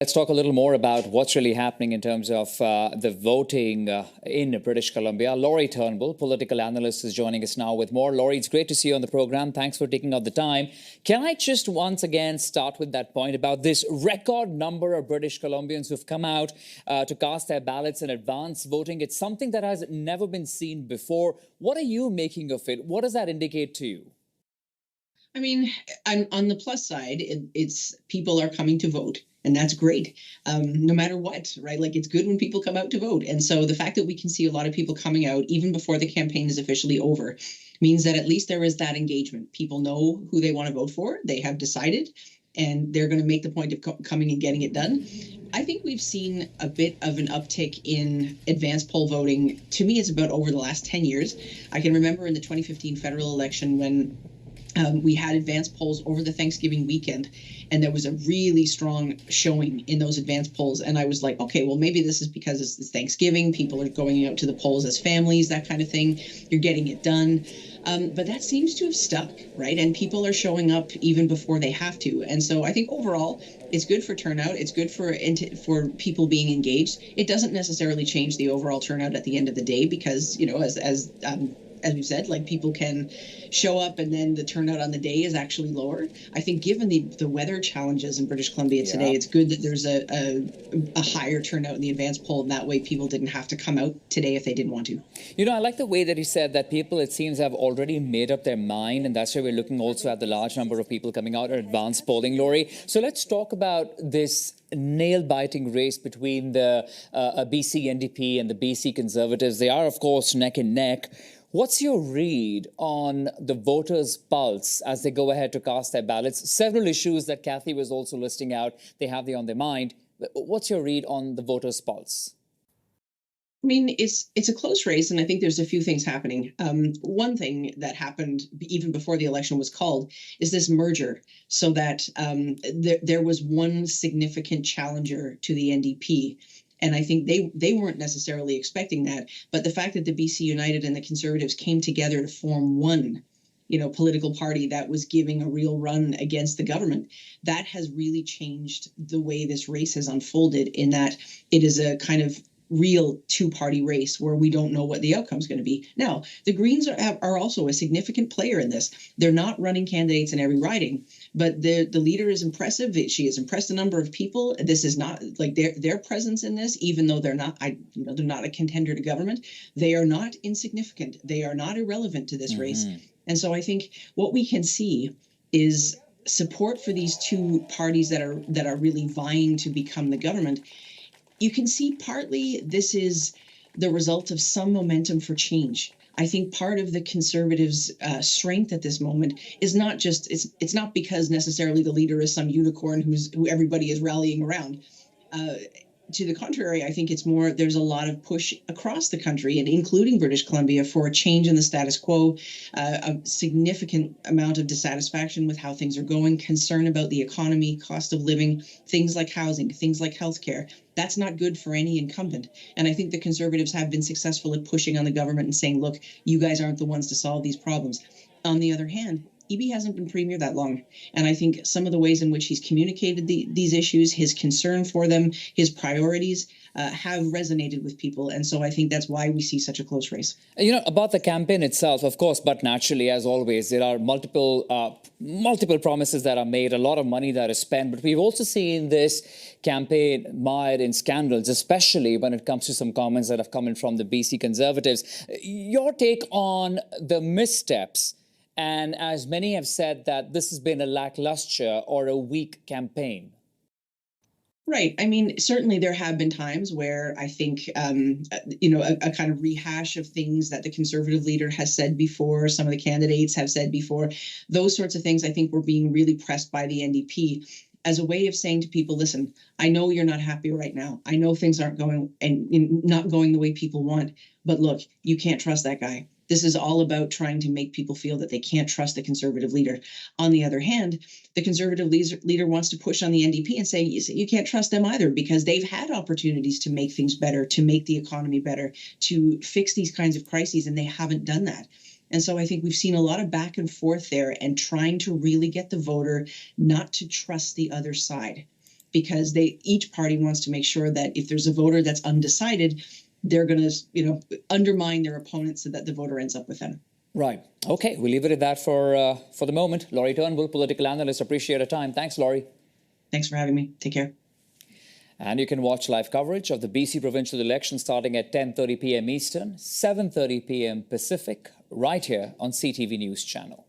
Let's talk a little more about what's really happening in terms of the voting in British Columbia. Lori Turnbull, political analyst, is joining us now with more. Lori, it's great to see you on the program. Thanks for taking out the time. Can I just once again start with that point about this record number of British Columbians who've come out to cast their ballots in advance voting? It's something that has never been seen before. What are you making of it? What does that indicate to you? I mean, on the plus side, it's people are coming to vote, and that's great, no matter what, right? Like, it's good when people come out to vote. And so the fact that we can see a lot of people coming out, even before the campaign is officially over, means that at least there is that engagement. People know who they want to vote for. They have decided, and they're going to make the point of coming and getting it done. I think we've seen a bit of an uptick in advanced poll voting. To me, it's about over the last 10 years. I can remember in the 2015 federal election when we had advanced polls over the Thanksgiving weekend, and there was a really strong showing in those advanced polls. And I was like, okay, well, maybe this is because it's Thanksgiving. People are going out to the polls as families, that kind of thing. You're getting it done. But that seems to have stuck, right? And people are showing up even before they have to. And so I think overall, it's good for turnout. It's good for people being engaged. It doesn't necessarily change the overall turnout at the end of the day because, you know, as we've said, like, people can show up and then the turnout on the day is actually lower. I think given the weather challenges in British Columbia today, it's good that there's a higher turnout in the advance poll, and that way people didn't have to come out today if they didn't want to. You know, I like the way that he said that people, it seems, have already made up their mind, and that's why we're looking also at the large number of people coming out at advanced polling, Lori. So let's talk about this nail-biting race between the BC NDP and the BC Conservatives. They are, of course, neck and neck. What's your read on the voters' pulse as they go ahead to cast their ballots? Several issues that Kathy was also listing out, they have on their mind. What's your read on the voters' pulse? I mean, it's a close race, and I think there's a few things happening. One thing that happened even before the election was called is this merger, so that there was one significant challenger to the NDP. And I think they weren't necessarily expecting that. But the fact that the BC United and the Conservatives came together to form one, political party that was giving a real run against the government, that has really changed the way this race has unfolded, in that it is a kind of real two-party race where we don't know what the outcome is going to be. Now, the Greens are also a significant player in this. They're not running candidates in every riding, but the leader is impressive. She has impressed a number of people. This is not like their presence in this, even though they're not a contender to government. They are not insignificant. They are not irrelevant to this race. And so I think what we can see is support for these two parties that are really vying to become the government. You can see partly this is the result of some momentum for change. I think part of the Conservatives' strength at this moment is not just, it's not because necessarily the leader is some unicorn who everybody is rallying around. To the contrary, I think it's more, there's a lot of push across the country, and including British Columbia, for a change in the status quo, a significant amount of dissatisfaction with how things are going, concern about the economy, cost of living, things like housing, things like healthcare. That's not good for any incumbent. And I think the Conservatives have been successful at pushing on the government and saying, look, you guys aren't the ones to solve these problems. On the other hand, EB hasn't been premier that long. And I think some of the ways in which he's communicated these issues, his concern for them, his priorities, have resonated with people. And so I think that's why we see such a close race. About the campaign itself, of course, but naturally, as always, there are multiple promises that are made, a lot of money that is spent. But we've also seen this campaign mired in scandals, especially when it comes to some comments that have come in from the BC Conservatives. Your take on the missteps? And as many have said, that this has been a lackluster or a weak campaign. Right. I mean, certainly there have been times where I think, a kind of rehash of things that the Conservative leader has said before, some of the candidates have said before, those sorts of things I think were being really pressed by the NDP as a way of saying to people, listen, I know you're not happy right now. I know things aren't going and not going the way people want, but look, you can't trust that guy. This is all about trying to make people feel that they can't trust the Conservative leader. On the other hand, the Conservative leader wants to push on the NDP and say you can't trust them either, because they've had opportunities to make things better, to make the economy better, to fix these kinds of crises, and they haven't done that. And so I think we've seen a lot of back and forth there, and trying to really get the voter not to trust the other side. because each party wants to make sure that if there's a voter that's undecided, they're going to, undermine their opponent so that the voter ends up with them. Right. Okay, we'll leave it at that for the moment. Lori Turnbull, political analyst. Appreciate your time. Thanks, Lori. Thanks for having me. Take care. And you can watch live coverage of the BC provincial election starting at 10:30 p.m. Eastern, 7:30 p.m. Pacific, right here on CTV News Channel.